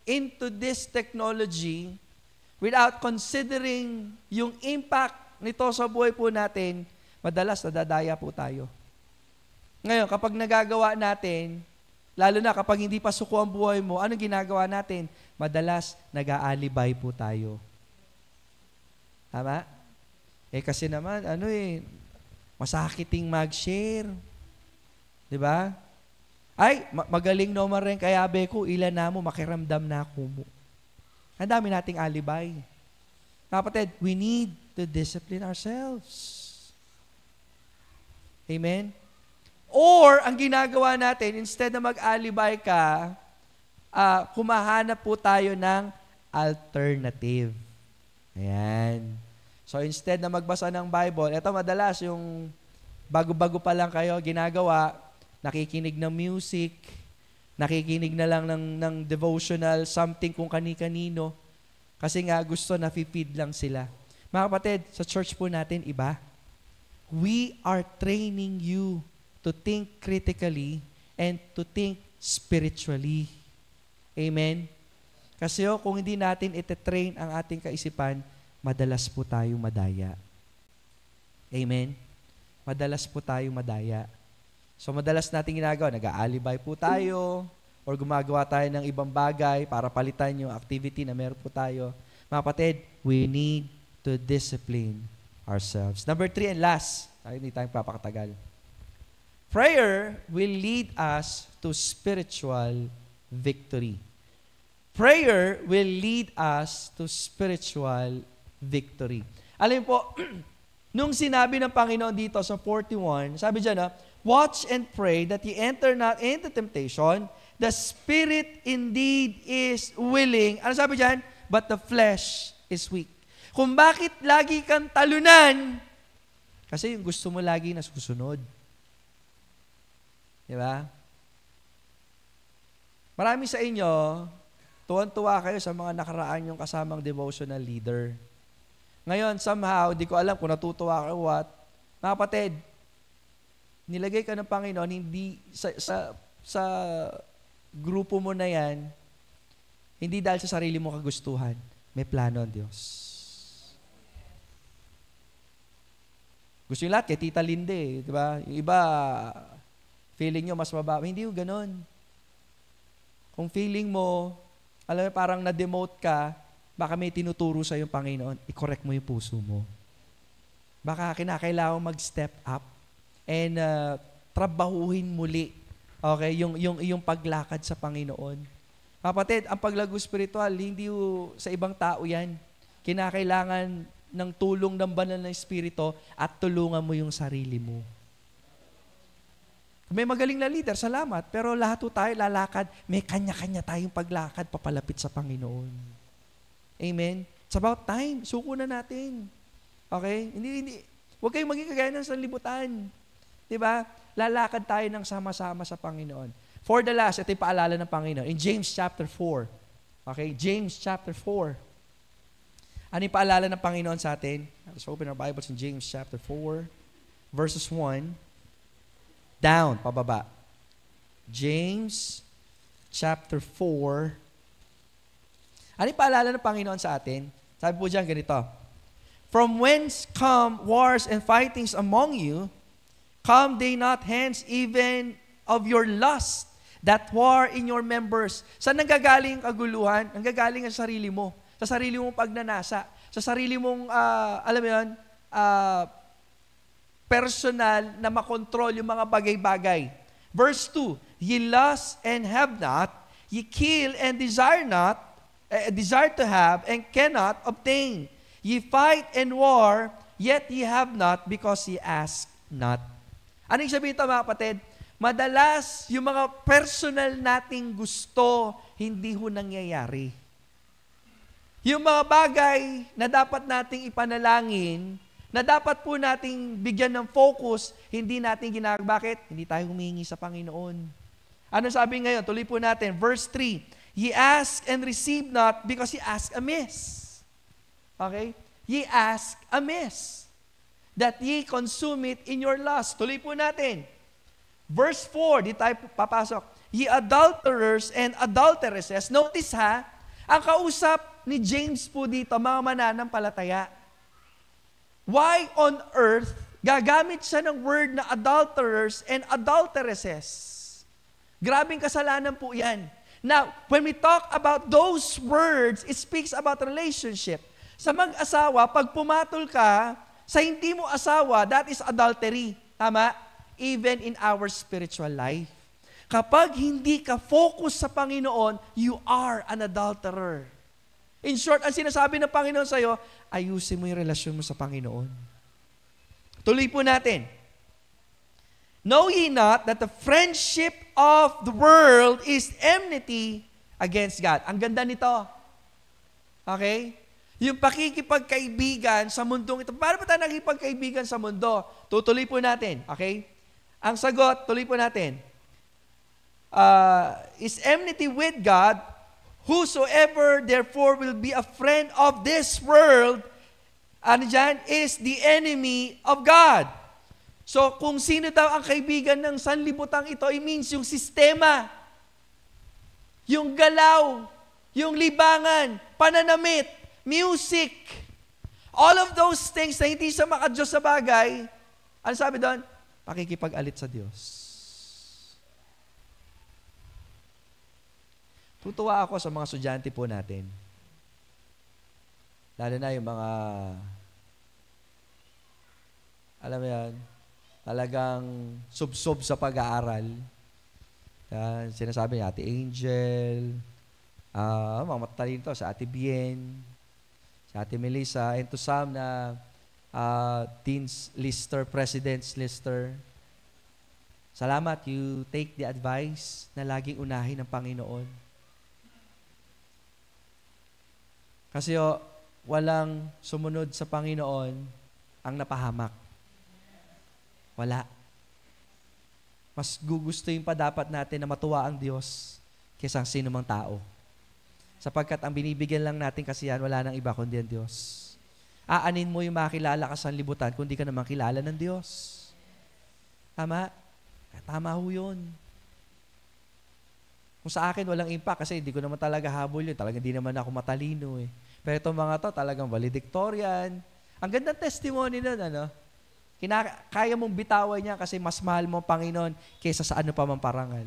into this technology without considering yung impact nito sa buhay po natin, madalas nadadaya po tayo. Ngayon, kapag nagagawa natin, lalo na kapag hindi pa suko ang buhay mo, anong ginagawa natin? Madalas nag-aalibay po tayo. Tama? Kasi naman, masakiting mag-share. Diba? Ay, magaling naman rin kaya ko, ilan na mo, makiramdam na ako mo. Ang dami nating alibay. Kapatid, we need to discipline ourselves. Amen? Or, ang ginagawa natin, instead na mag-alibay ka, humahanap po tayo ng alternative. Ayan. So, instead na magbasa ng Bible, ito madalas yung bago-bago pa lang kayo ginagawa, nakikinig ng music, nakikinig na lang ng devotional, something kung kani-kanino. Kasi nga gusto na feed lang sila. Mga kapatid, sa church po natin, iba. We are training you to think critically and to think spiritually. Amen? Kasi kung hindi natin ite-train ang ating kaisipan, madalas po tayong madaya. Amen? Madalas po tayong madaya. So madalas natin ginagawa, nag-aalibay po tayo, or gumagawa tayo ng ibang bagay para palitan yung activity na meron po tayo. Mga kapatid, we need to discipline ourselves. Number 3 and last, hindi tayong papakatagal. Prayer will lead us to spiritual victory. Prayer will lead us to spiritual victory. Alam po, nung sinabi ng Panginoon dito sa 41, sabi dyan, watch and pray that ye enter not into temptation. The spirit indeed is willing. Ano sabi dyan? But the flesh is weak. Kung bakit lagi kang talunan, kasi yung gusto mo lagi na susunod. Diba? Marami sa inyo, tuwan-tuwa kayo sa mga nakaraan yung kasamang devotional leader. Ngayon, somehow, di ko alam kung natutuwa ka what. Mga kapatid, nilagay ka ng Panginoon, hindi sa grupo mo na yan, hindi dahil sa sarili mo kagustuhan, may plano ang Diyos. Gusto yung lahat, kay Tita Linde, di ba? Yung iba, feeling nyo mas mababa. Hindi yung ganun. Kung feeling mo, alam mo, parang na-demote ka, baka may tinuturo sa yung Panginoon, i-correct mo yung puso mo. Baka kinakailangan mag-step up and trabahuhin muli, okay, yung paglakad sa Panginoon. Kapatid, ang paglago spiritual, hindi sa ibang tao yan. Kinakailangan ng tulong ng banal na Espiritu at tulungan mo yung sarili mo. May magaling na leader, salamat. Pero lahat tayo lalakad, may kanya-kanya tayong paglakad papalapit sa Panginoon. Amen? It's about time. Suko na natin. Okay? Hindi. Huwag kayong maging kagaya ng sanlibutan. Diba? Lalakad tayo ng sama-sama sa Panginoon. For the last, ito yung paalala ng Panginoon. In James chapter 4. Okay? James chapter 4. Ano yung paalala ng Panginoon sa atin? Let's open our Bibles in James chapter 4. Verses 1. Down, pababa. James chapter 4. Ano yung paalala ng Panginoon sa atin? Sabi po dyan ganito, from whence come wars and fightings among you? Come they not hence even of your lust, that war in your members? Saan nanggagaling ang kaguluhan? Nanggagaling sa sarili mo. Sa sarili mong pagnanasa. Sa sarili mong, alam mo yun, personal na makontrol yung mga bagay-bagay. Verse 2, ye lust and have not, ye kill and desire not, desire to have and cannot obtain. Ye fight and war, yet ye have not because ye ask not. Ano yung sabihin ito mga kapatid? Madalas, yung mga personal nating gusto, hindi ho nangyayari. Yung mga bagay na dapat nating ipanalangin, na dapat po nating bigyan ng focus, hindi natin ginagawa. Bakit? Hindi tayo humihingi sa Panginoon. Ano sabi ngayon? Tuloy po natin. Verse 3, ye ask and receive not because ye ask amiss. Okay? Ye ask amiss, that ye consume it in your lust. Tuloy po natin. Verse 4, di tayo papasok. Ye adulterers and adulteresses. Notice ha, ang kausap ni James po dito, mga mananampalataya. Why on earth gagamit siya ng word na adulterers and adulteresses? Grabing kasalanan po yan. Now, when we talk about those words, it speaks about relationship. Sa mag-asawa, pag pumatol ka sa hindi mo asawa, that is adultery. Tama? Even in our spiritual life. Kapag hindi ka focus sa Panginoon, you are an adulterer. In short, ang sinasabi ng Panginoon sa'yo, ayusin mo yung relasyon mo sa Panginoon. Tuloy po natin. Know ye not that the friendship of the world is enmity against God? Ang ganda nito. Okay? Yung pakikipagkaibigan sa mundong ito. Paano ba tayo nakikipagkaibigan sa mundo? Tutuloy po natin. Okay? Ang sagot, tuloy po natin. Is enmity with God. Whosoever therefore will be a friend of this world, ano dyan, is the enemy of God. So, kung sino daw ang kaibigan ng sanlibutan ito, it means yung sistema, yung galaw, yung libangan, pananamit, music, all of those things na hindi sa makadiyos sa bagay, ano sabi doon? Pakikipag-alit sa Diyos. Tutuwa ako sa mga estudyante po natin. Lalo na yung mga, alam mo yan, talagang sub-sub sa pag-aaral. Yan, sinasabi niya, Ate Angel, mga matalino to, sa Ate Bien, sa Ate Melissa, and to some na teens lister, presidents lister. Salamat, you take the advice na laging unahin ng Panginoon. Kasi walang sumunod sa Panginoon ang napahamak. Wala. Mas gugustuhin pa dapat natin na matuwa ang Diyos kaysa ang sino mang tao. Sapagkat ang binibigyan lang natin kasiyahan, wala nang iba kundi ang Diyos. Aanin mo yung makilala ka sa libutan kung di ka naman kilala ng Diyos. Tama? Tama ho yun. Kung sa akin, walang impact kasi hindi ko naman talaga habol yun. Talagang hindi naman ako matalino eh. Pero itong mga to, talagang valedictorian. Ang gandang testimony nun, ano? Kaya mong bitawan niya kasi mas mahal mo ang Panginoon kaysa sa ano pa mang parangal.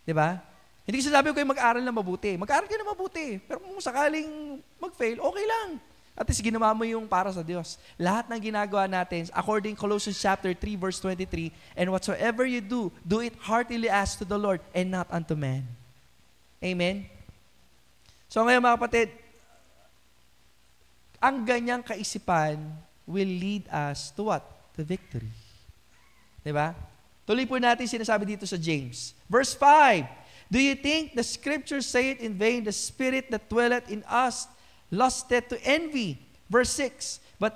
Diba? Hindi ko sinasabi ko kayo mag-aral na mabuti. Mag-aral ka na mabuti. Pero kung sakaling mag-fail, okay lang. At least ginawa mo yung para sa Diyos. Lahat ng ginagawa natin, according Colossians chapter 3, verse 23, and whatsoever you do, do it heartily as to the Lord and not unto man. Amen? So ngayon mga kapatid, ang ganyang kaisipan will lead us to what? To victory. Diba? Tuloy po natin sinasabi dito sa James. Verse 5, do you think the scriptures say it in vain, the spirit that dwelleth in us lusted to envy? Verse 6, but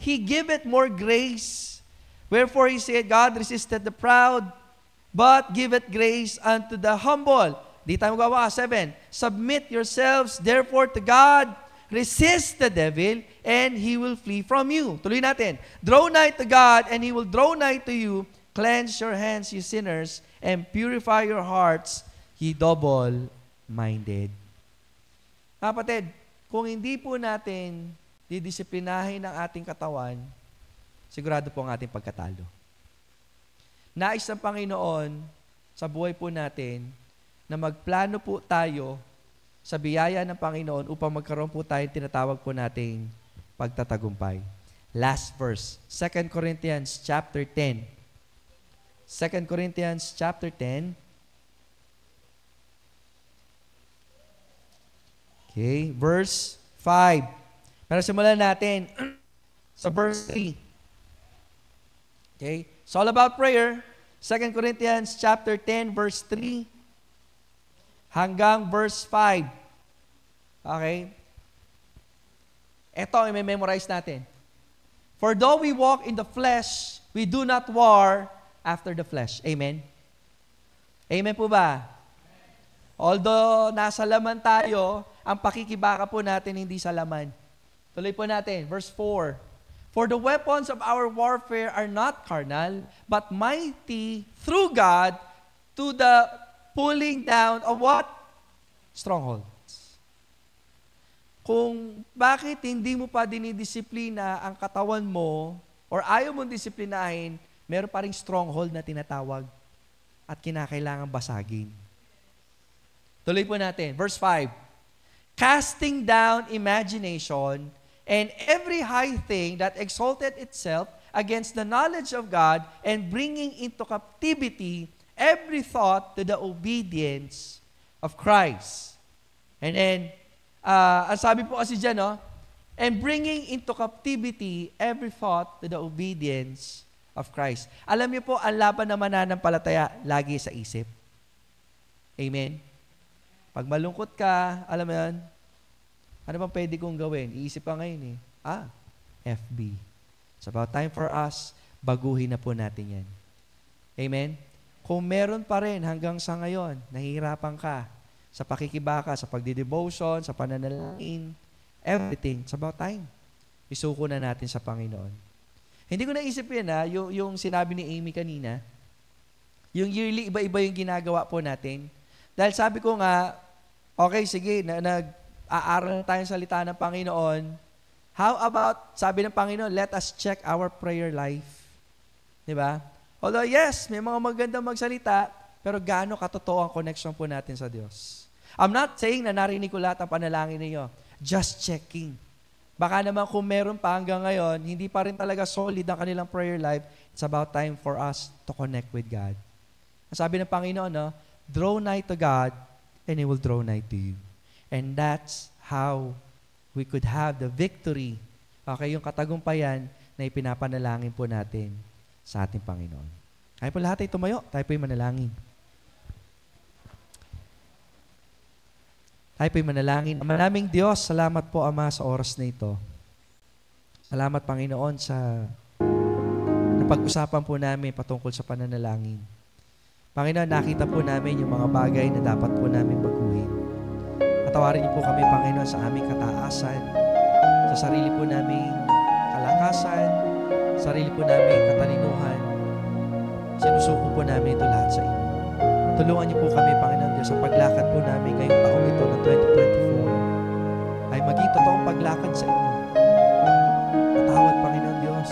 he giveth more grace. Wherefore he said, God resisted the proud, but giveth grace unto the humble. Di tayo magawa. 7, submit yourselves therefore to God, resist the devil, and he will flee from you. Tuloy natin. Draw nigh to God, and he will draw nigh to you. Cleanse your hands, ye sinners, and purify your hearts, ye double-minded. Kapatid, kung hindi po natin didisiplinahin ang ating katawan, sigurado po ang ating pagkatalo. Nais ng Panginoon sa buhay po natin na magplano po tayo sa biyaya ng Panginoon upang magkaroon po tayo tinatawag po nating pagtatagumpay. Last verse, 2 Corinthians chapter 10. 2 Corinthians chapter 10. Okay, verse 5. Pero simulan natin sa verse 3. Okay, it's all about prayer. 2 Corinthians chapter 10 verse 3 hanggang verse 5. Okay? Ito ang i-memorize natin. For though we walk in the flesh, we do not war after the flesh. Amen? Amen po ba? Although nasa laman tayo, ang pakikibaka po natin hindi sa laman. Tuloy po natin, verse 4. For the weapons of our warfare are not carnal, but mighty through God to the pulling down of what? Strongholds. Kung bakit hindi mo pa dinidisiplina ang katawan mo or ayaw mong disiplinahin, meron pa ring stronghold na tinatawag at kinakailangang basagin. Tuloy po natin. Verse 5. Casting down imagination and every high thing that exalted itself against the knowledge of God and bringing into captivity every thought to the obedience of Christ. And then, ang sabi po kasi dyan, no? And bringing into captivity every thought to the obedience of Christ. Alam niyo po, ang laban na mananampalataya lagi sa isip. Amen? Pag malungkot ka, alam mo yan, ano bang pwede kong gawin? Iisip pa ngayon FB. It's about time for us, baguhin na po natin yan. Amen? Kung meron pa rin hanggang sa ngayon, nahihirapan ka sa pakikibaka, sa pagdidevotion, sa pananalangin, everything, it's about time. Isuko na natin sa Panginoon. Hindi ko naisip yan yung sinabi ni Amy kanina, yung yearly, iba-iba yung ginagawa po natin. Dahil sabi ko nga, okay, sige, nag-aaral na tayong salita ng Panginoon. How about, sabi ng Panginoon, let us check our prayer life. Diba? Although yes, may mga magandang magsalita, pero gaano katotoo ang connection po natin sa Diyos. I'm not saying na narinig ko lahat ang panalangin ninyo. Just checking. Baka naman kung meron pa hanggang ngayon, hindi pa rin talaga solid ang kanilang prayer life, it's about time for us to connect with God. Sabi ng Panginoon, no? Draw nigh to God, and He will draw nigh to you. And that's how we could have the victory, okay, yung katagumpayan na ipinapanalangin po natin sa ating Panginoon. Tayo po lahat ay tumayo, tayo po ay manalangin. Tayo po'y manalangin. Maraming Diyos, salamat po, Ama, sa oras na ito. Salamat, Panginoon, sa napag-usapan po namin patungkol sa pananalangin. Panginoon, nakita po namin yung mga bagay na dapat po namin baguhin. Patawarin niyo po kami, Panginoon, sa aming kataasan, sa sarili po naming kalakasan, sa sarili po naming katalinuhan. Sinusuko po namin ito lahat sa inyo. Tulungan niyo po kami, Panginoon Diyos, sa paglakad po namin ngayong taong ito ng 2024 ay maging totoong paglakad sa inyo. Patawad, Panginoon Diyos,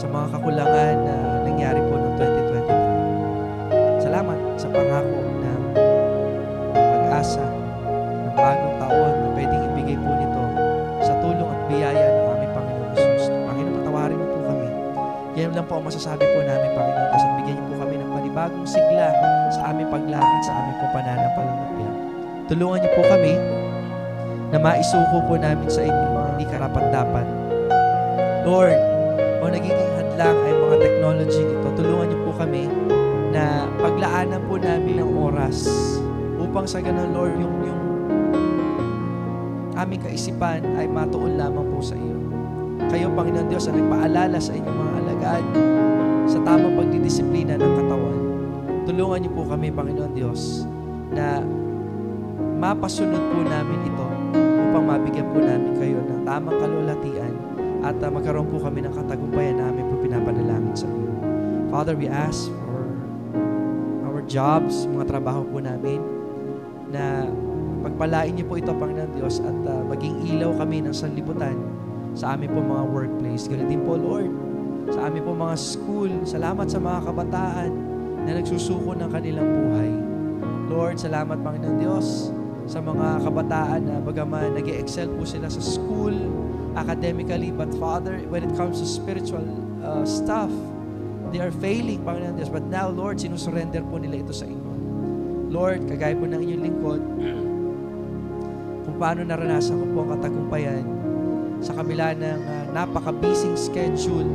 sa mga kakulangan na nangyari po noong 2023. Salamat sa pangako ng pag-asa ng bagong taon na pwedeng ibigay po nito sa tulong at biyaya ng aming Panginoon Jesus. Panginoon, patawarin niyo po kami. Yan lang po ang masasabi po namin, Panginoon Diyos, at bigyan niyo po kami ng panibagong sigla sa aming paglakad, sa aming po pananampalataya. Tulungan niyo po kami na maisuko po namin sa inyo mga hindi karapat-dapat. Lord, kung nagiging hadlang ay mga technology ito, tulungan niyo po kami na paglaanan po namin ng oras upang sa ganun, Lord, yung aming kaisipan ay matuon lamang po sa iyo. Kayo, Panginoon Diyos, ang nagpaalala sa inyong mga alagad sa tamang pagdidisiplina ng katawan. Tulungan niyo po kami, Panginoon Diyos, na mapasunod po namin ito upang mabigyan po namin kayo ng tamang kalulatian at magkaroon po kami ng katagumpayan namin po pong pinapanalangin sa iyo. Father, we ask for our jobs, mga trabaho po namin, na pagpalain niyo po ito, Panginoon Diyos, at maging ilaw kami ng sanlibutan sa aming po mga workplace. Ganun din po, Lord, sa aming po mga school. Salamat sa mga kabataan na nagsusuko ng kanilang buhay. Lord, salamat, Panginoon Diyos, sa mga kabataan na bagaman nag-excel po sila sa school, academically, but Father, when it comes to spiritual stuff, they are failing, Panginoon Diyos. But now, Lord, sinusurrender po nila ito sa inyo. Lord, kagaya po ng inyong lingkod, kung paano naranasan ko po ang katagumpayan sa kabila ng napaka-busy schedule.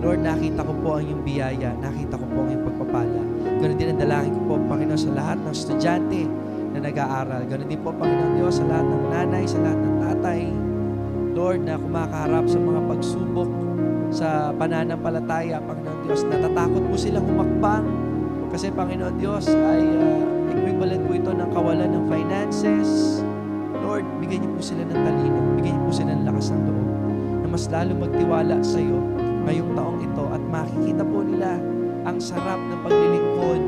Lord, nakita ko po ang iyong biyaya, nakita ko po ang iyong pagpapala. Ganun din ang dalangin ko po, Panginoon, sa lahat ng estudyante na nag-aaral. Ganun din po, Panginoon Diyos, sa lahat ng nanay, sa lahat ng tatay, Lord, na kumakaharap sa mga pagsubok sa pananampalataya, Panginoon Diyos, natatakot po silang humakbang kasi, Panginoon Diyos, ay equivalent po ito ng kawalan ng finances. Lord, bigyan niyo po sila ng talino, bigyan niyo po sila ng lakas ng loob na mas lalo magtiwala sa iyo ngayong taong ito at makikita po nila ang sarap ng paglilingkod,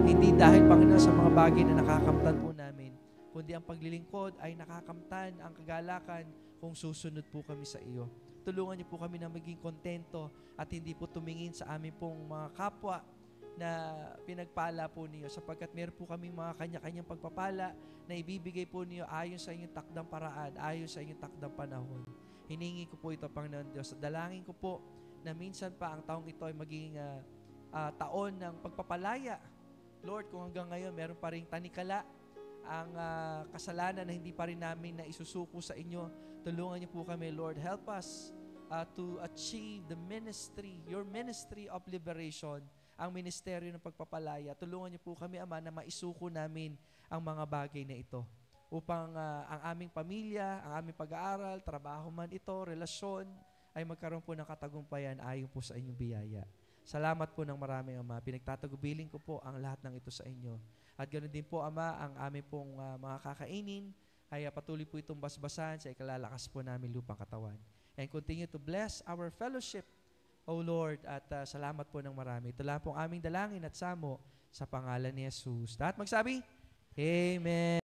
hindi dahil, Panginoon, sa mga bagay na nakakamtan po namin, kundi ang paglilingkod ay nakakamtan ang kagalakan kung susunod po kami sa iyo. Tulungan niyo po kami na maging kontento at hindi po tumingin sa amin pong mga kapwa na pinagpala po niyo, sapagkat meron po kami mga kanya-kanyang pagpapala na ibibigay po niyo ayon sa inyong takdang paraan, ayon sa inyong takdang panahon. Hiningi ko po ito, Panginoon Diyos. Dalangin ko po na minsan pa ang taong ito ay maging taon ng pagpapalaya. Lord, kung hanggang ngayon meron pa ring tanikala ang kasalanan na hindi pa rin namin na isusuko sa inyo, tulungan niyo po kami, Lord. Help us to achieve the ministry, your ministry of liberation, ang ministeryo ng pagpapalaya. Tulungan niyo po kami, Ama, na maisuko namin ang mga bagay na ito upang ang aming pamilya, ang aming pag-aaral, trabaho man ito, relasyon, ay magkaroon po ng katagumpayan ayon po sa inyong biyaya. Salamat po ng marami, Ama. Pinagtatagubilin ko po ang lahat ng ito sa inyo. At ganoon din po, Ama, ang aming pong mga kakainin ay patuloy po itong basbasan sa ikalalakas po namin lupang katawan. And continue to bless our fellowship, O Lord, at salamat po ng marami. Ito lang pong aming dalangin at samo sa pangalan ni Jesus. Lahat magsabi, Amen.